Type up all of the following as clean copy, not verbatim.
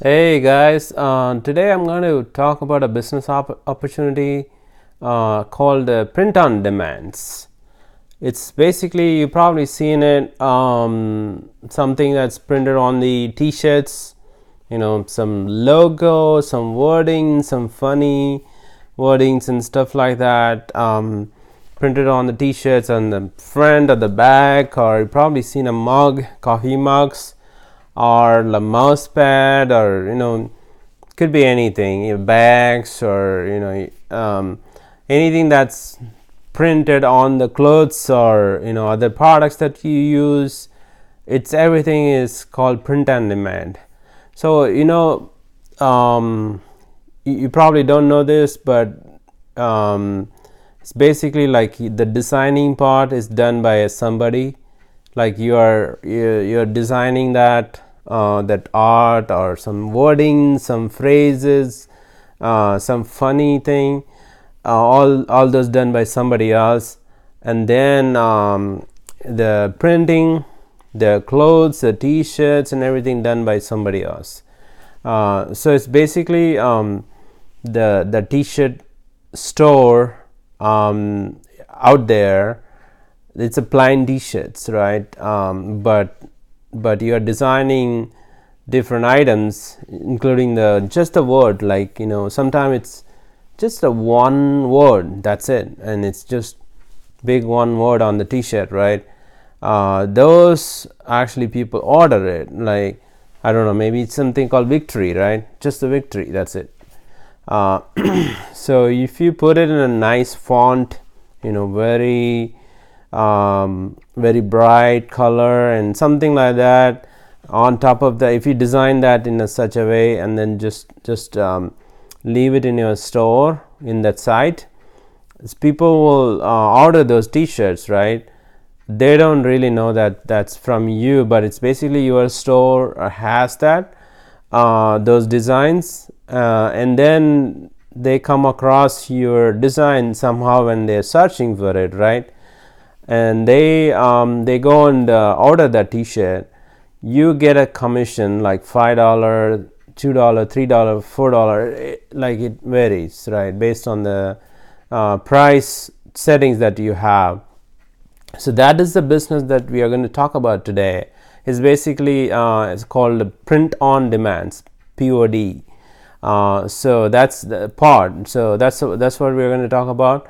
Hey guys, today I'm going to talk about a business opportunity called print on demands. It's basically, you've probably seen it, something that's printed on the t-shirts, some logo, some wording, some funny wordings and stuff like that, printed on the t-shirts on the front or the back, or you've probably seen a mug, coffee mugs, or the mouse pad, or could be anything, bags, or anything that's printed on the clothes, or other products that you use. It's everything is called print on demand. So you probably don't know this, but it's basically like the designing part is done by somebody, like you're designing that art, or some wording, some phrases, some funny thing, all those done by somebody else. And then the printing, the clothes, the t-shirts and everything done by somebody else. So it's basically the t-shirt store out there. It's a plain t-shirts, right? But you are designing different items, including just the word, like sometimes it's just a one word, that's it, and it's just big one word on the t-shirt, right? Those actually people order it, like I don't know, maybe it's something called victory, right? Just the victory, that's it. So if you put it in a nice font, very bright color and something like that on top of that, if you design that in such a way, and then just leave it in your store in that site, people will order those t-shirts, right? They don't really know that that's from you, but it's basically your store has that those designs, and then they come across your design somehow when they're searching for it, right? And they go and order that t-shirt. You get a commission like $5, $2, $3, $4, like it varies, right, based on the price settings that you have. So that is the business that we are going to talk about today. It's basically it's called print on demands, POD. So that's the part. So that's what we're going to talk about.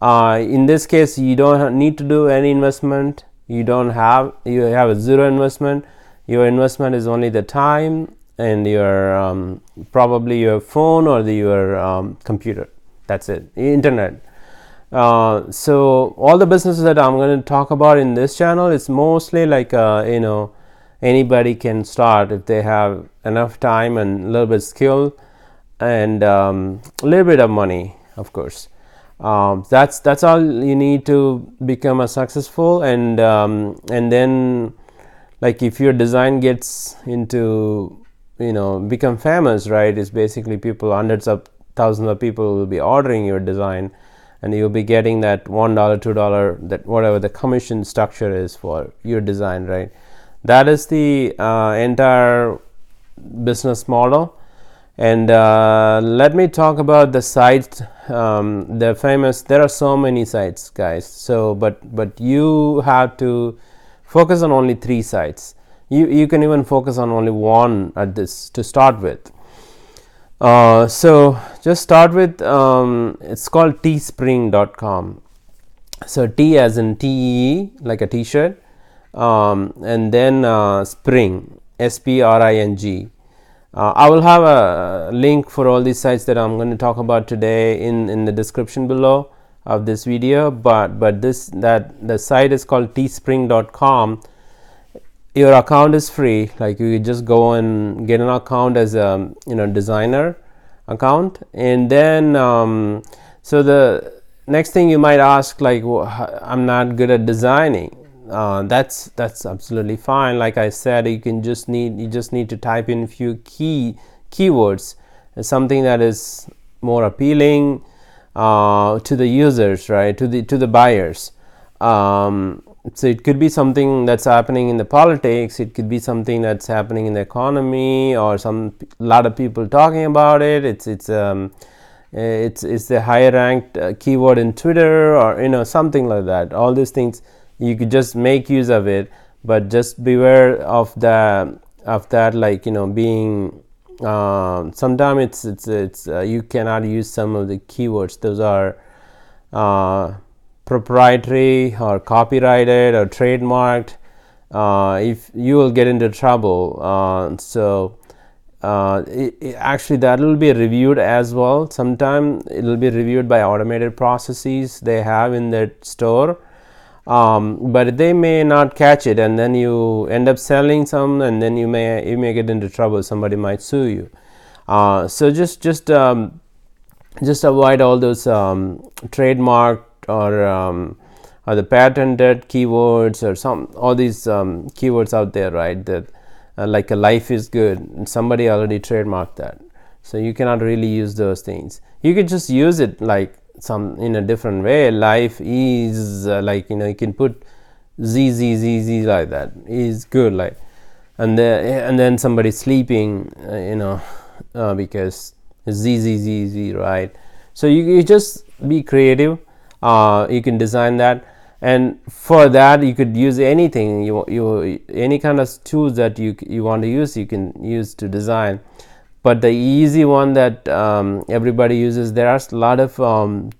In this case, you don't need to do any investment. You have a zero investment. Your investment is only the time and your probably your phone or your computer. That's it. Internet. So all the businesses that I'm going to talk about in this channel is mostly like anybody can start if they have enough time and a little bit skill and a little bit of money, of course. That's all you need to become a successful, and then, like, if your design gets into become famous, right? It's basically hundreds of thousands of people will be ordering your design, and you'll be getting that $1, $2, that whatever the commission structure is for your design, right? That is the entire business model. And let me talk about the sites. The famous, there are so many sites, guys. So but you have to focus on only 3 sites. You can even focus on only one at this to start with. So just start with it's called teespring.com. So T as in TE, like a t-shirt, and then spring, SPRING. I will have a link for all these sites that I'm going to talk about today in the description below of this video, but the site is called teespring.com. Your account is free, like you just go and get an account as a designer account. And then so the next thing you might ask, like, well, I'm not good at designing. That's absolutely fine. Like I said, you just need to type in a few keywords, something that is more appealing to the users, right, to the buyers. so it could be something that's happening in the politics, it could be something that's happening in the economy, or lot of people talking about it. It's the higher ranked keyword in Twitter, or something like that. All these things you could just make use of it, but just beware of that, like being sometimes it's you cannot use some of the keywords. Those are proprietary or copyrighted or trademarked. If you will get into trouble, actually that will be reviewed as well. Sometimes it will be reviewed by automated processes they have in their store, but they may not catch it, and then you end up selling some, and then you may get into trouble. Somebody might sue you. So just avoid all those trademarked or the patented keywords, or all these keywords out there, right? That like a life is good, and somebody already trademarked that, so you cannot really use those things. You could just use it like some in a different way. Life is like you can put z like that is good, like, and then somebody sleeping, because z, right? So you just be creative. You can design that, and for that you could use anything you any kind of tools that you want to use, you can use to design. But the easy one that everybody uses, there are a lot of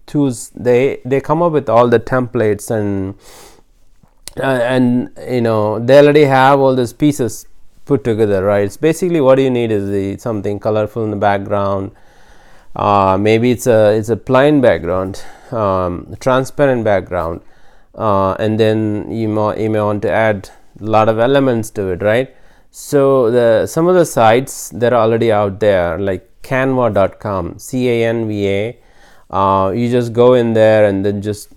tools. They come up with all the templates, and they already have all those pieces put together, right? It's basically what you need is something colorful in the background. Maybe it's a plain background, transparent background, and then you may want to add a lot of elements to it, right? So some of the sites that are already out there, like canva.com, CANVA, you just go in there and then just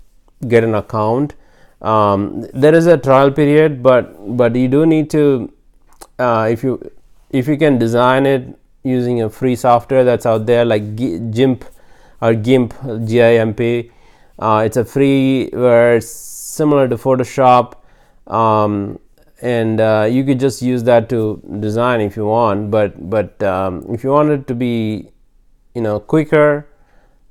get an account. There is a trial period, but you do need to, if you can design it using a free software that's out there, like GIMP or GIMP, GIMP. It's a free, where it's similar to Photoshop, and you could just use that to design if you want. But if you want it to be quicker,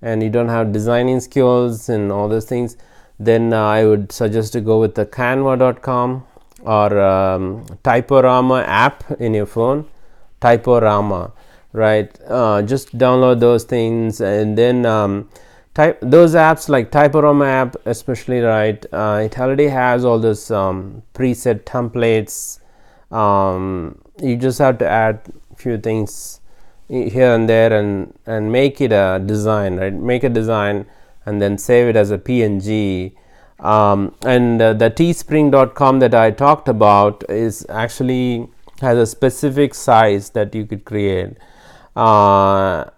and you don't have designing skills and all those things, then I would suggest to go with the canva.com or Typorama app in your phone. Typorama, right? Just download those things, and then those apps like Typorama app especially, right? It already has all those preset templates. You just have to add a few things here and there, and make it a design, right? Make a design and then save it as a PNG. And the teespring.com that I talked about is actually has a specific size that you could create, or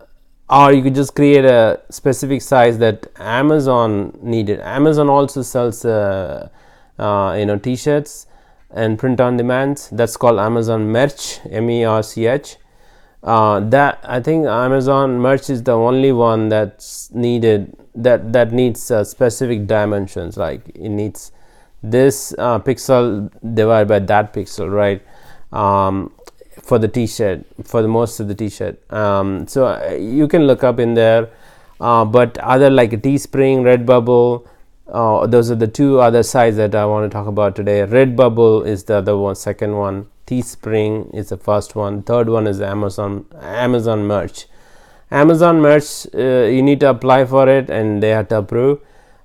you could just create a specific size that Amazon needed. Amazon also sells t-shirts and print on demands. That's called Amazon Merch, MERCH. That I think Amazon Merch is the only one that's needed, that needs specific dimensions, like it needs this pixel divided by that pixel, right? For the t-shirt, for the most of the t-shirt. So you can look up in there, but other like a Teespring, Redbubble, those are the two other sites that I want to talk about today. Redbubble is the other one, second one. Teespring is the first one. Third one is Amazon Merch. Amazon Merch, you need to apply for it, and they have to approve.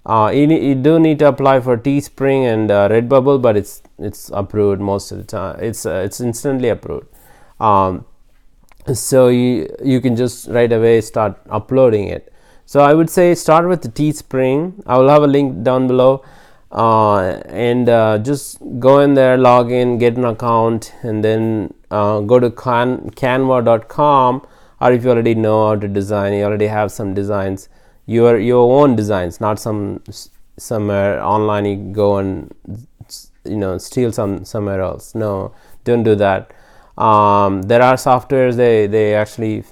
You do need to apply for Teespring and Redbubble, but it's approved most of the time. It's instantly approved. So you can just right away start uploading it. So I would say start with the Teespring. I will have a link down below, and just go in there, log in, get an account, and then go to canva.com, or if you already know how to design, you already have some designs, your own designs, not somewhere online you go and steal somewhere else. No, don't do that. There are softwares, they actually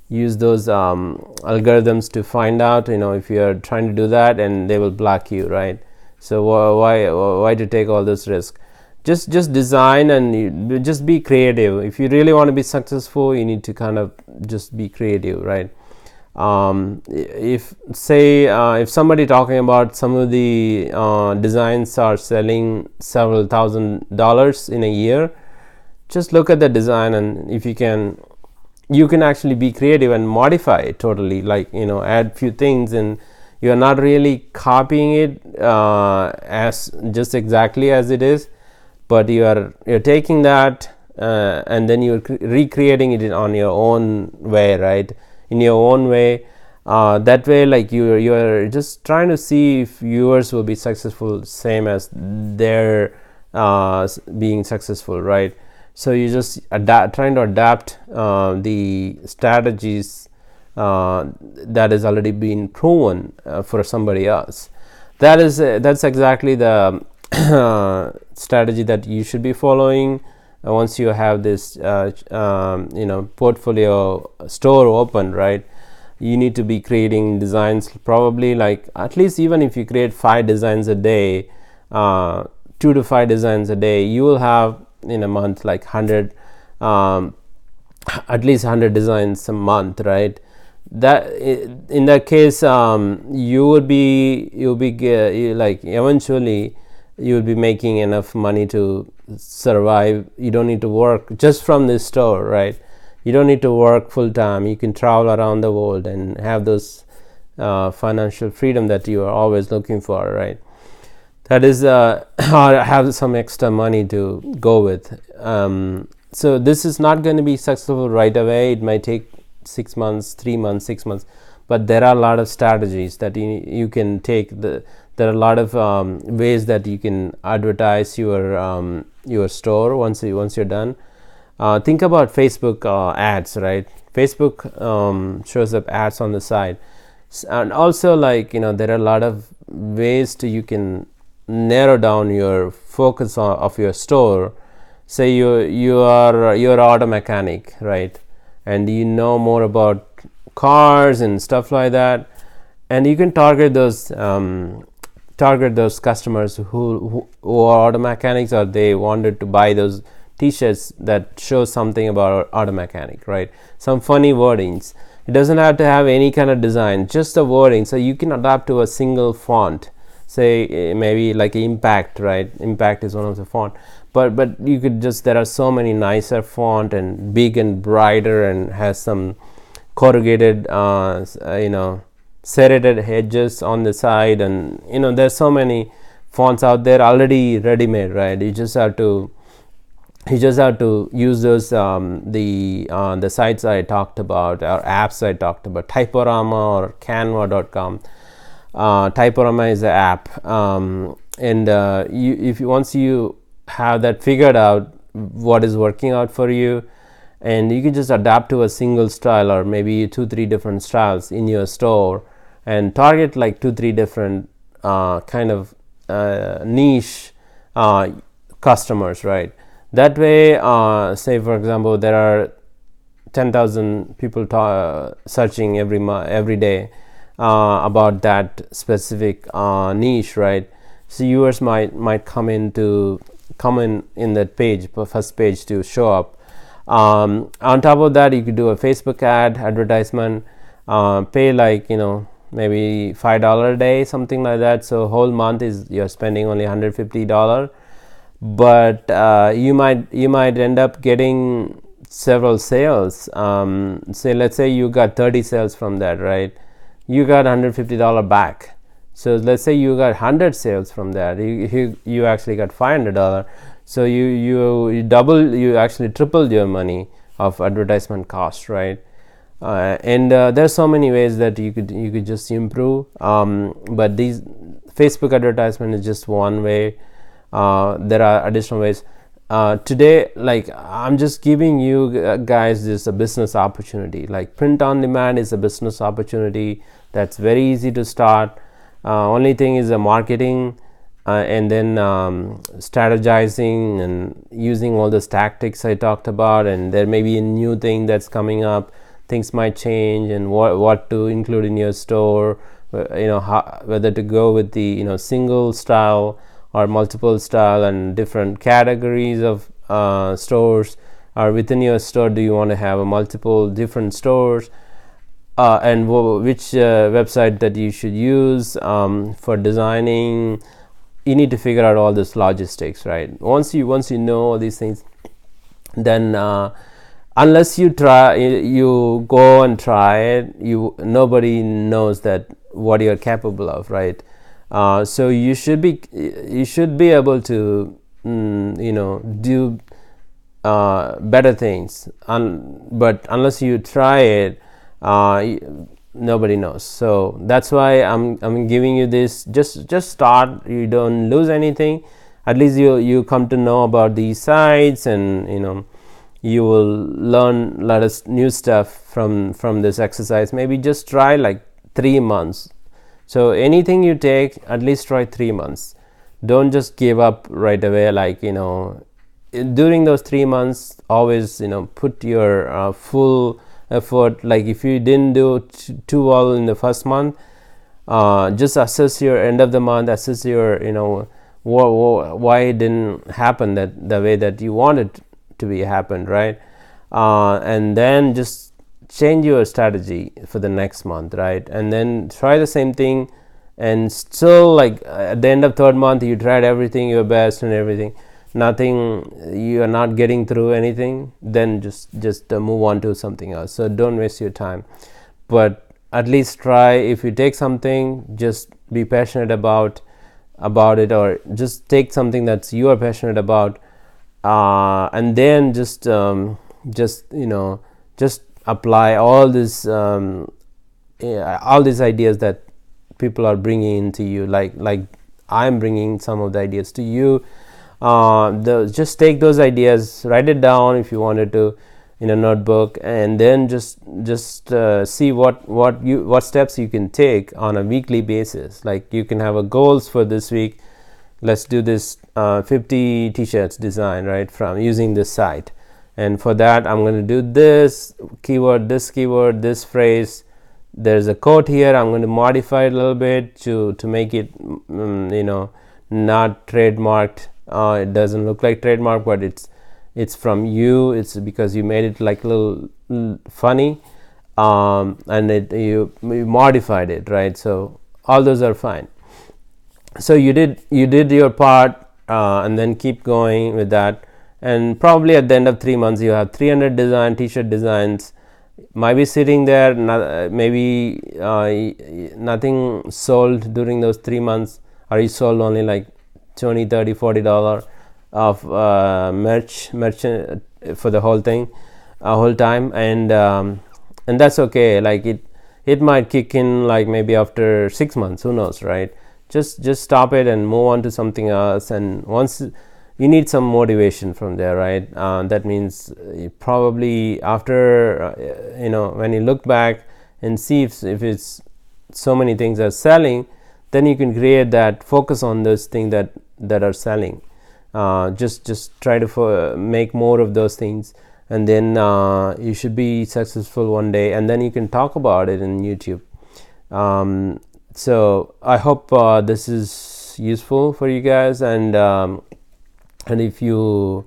use those algorithms to find out if you're trying to do that, and they will block you, right? So why to take all this risk? Just design and just be creative. If you really want to be successful, you need to kind of just be creative, right? If somebody talking about some of the designs are selling several $1,000s in a year, just look at the design, and if you can actually be creative and modify it totally, like add few things, and you are not really copying it as just exactly as it is, but you're taking that and then you're recreating it on your own way, right? In your own way. That way, like you're just trying to see if viewers will be successful same as they're being successful, right? So you just trying to adapt the strategies that has already been proven for somebody else. That's exactly the strategy that you should be following once you have this portfolio store open, right? You need to be creating designs, probably like at least even if you create 5 designs a day, 2 to 5 designs a day, you will have in a month like 100 at least 100 designs a month, right? That in that case you'll be like eventually you will be making enough money to survive. You don't need to work just from this store, right? You don't need to work full time. You can travel around the world and have those financial freedom that you are always looking for, right? That is or have some extra money to go with. So this is not going to be successful right away. It might take 6 months, 3 months, 6 months, but there are a lot of strategies that you can take. There are a lot of ways that you can advertise your store once you're done. Think about Facebook ads, right? Facebook shows up ads on the side, and also like there are a lot of ways you can narrow down your focus of your store. Say you're an auto mechanic, right? And you know more about cars and stuff like that, and you can target those customers who are auto mechanics, or they wanted to buy those t-shirts that show something about auto mechanic, right? Some funny wordings. It doesn't have to have any kind of design, just the wording. So you can adapt to a single font. Say maybe like Impact, right? Impact is one of the font, but you could just, there are so many nicer font and big and brighter and has some corrugated serrated edges on the side, and there's so many fonts out there already ready made, right? You just have to use those the sites I talked about, or apps I talked about, Typorama or Canva.com. Typorama is the app, and once you have that figured out, what is working out for you, and you can just adapt to a single style or maybe 2-3 different styles in your store, and target like 2-3 different kind of niche customers, right? That way, say for example, there are 10,000 people searching every day about that specific niche, right? So viewers might come in that page, first page to show up. On top of that, you could do a Facebook ad advertisement, pay like maybe $5 a day, something like that. So whole month you're spending only $150, but you might end up getting several sales. Say let's say you got 30 sales from that, right? You got $150 back. So let's say you got 100 sales from that, you actually got $500. So you actually tripled your money of advertisement cost, right? And there's so many ways that you could just improve, but these Facebook advertisement is just one way. There are additional ways. Today, like I'm just giving you guys this a business opportunity. Like print on demand is a business opportunity that's very easy to start. Only thing is the marketing, and then strategizing and using all those tactics I talked about, and there may be a new thing that's coming up. Things might change, and what to include in your store, whether to go with the single style or multiple style and different categories of stores, or within your store do you want to have a multiple different stores, and which website that you should use for designing. You need to figure out all this logistics, right? Once you know all these things, then unless you go and try it, nobody knows that what you're capable of, right? So you should be able to do better things, but unless you try it, nobody knows. So that's why I'm giving you this. Just start. You don't lose anything. At least you come to know about these sites, and you will learn a lot of new stuff from this exercise. Maybe just try like 3 months. So anything you take, at least try 3 months. Don't just give up right away. Like during those 3 months, always put your full effort. Like if you didn't do too well in the first month, just assess your end of the month, assess your why it didn't happen the way that you wanted to be happened, right? And then just change your strategy for the next month, right? And then try the same thing, and still like at the end of third month you tried everything, your best and everything, nothing, you are not getting through anything, then just move on to something else. So don't waste your time, but at least try. If you take something, just be passionate about it, or just take something that you are passionate about, and then just apply all these ideas that people are bringing into you, like I'm bringing some of the ideas to you. Just take those ideas, write it down if you wanted to in a notebook, and then just see what steps you can take on a weekly basis. Like you can have a goals for this week. Let's do this 50 t-shirts design, right, from using this site, and for that I'm going to do this keyword, this phrase. There's a quote here, I'm going to modify it a little bit to make it not trademarked. It doesn't look like trademark, but it's from you. It's because you made it like a little funny, and you modified it, right? So all those are fine. So you did your part, and then keep going with that, and probably at the end of 3 months you have 300 t-shirt designs. Might be sitting there, maybe nothing sold during those 3 months, or you sold only like $20, $30, $40 of merch for the whole thing, whole time, and that's okay. Like it might kick in like maybe after 6 months, who knows, right? Just stop it and move on to something else. And once you need some motivation from there, right? That means probably after when you look back and see if it's so many things are selling, then you can create that, focus on those things that are selling. Just try to make more of those things, and then you should be successful one day, and then you can talk about it in YouTube. So I hope this is useful for you guys, and if you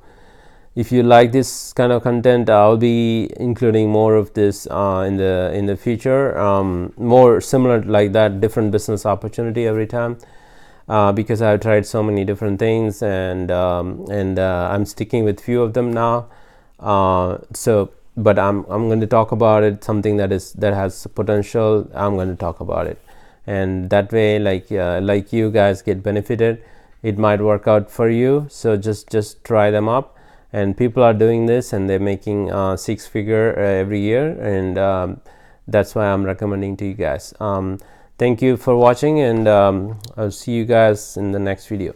like this kind of content, I'll be including more of this in the future, more similar like that, different business opportunity every time, because I've tried so many different things, and I'm sticking with few of them now. But I'm going to talk about it, something that has potential. I'm going to talk about it, and that way, like you guys get benefited. It might work out for you. So just try them up, and people are doing this, and they're making 6-figure every year, and that's why I'm recommending to you guys. Thank you for watching, and I'll see you guys in the next video.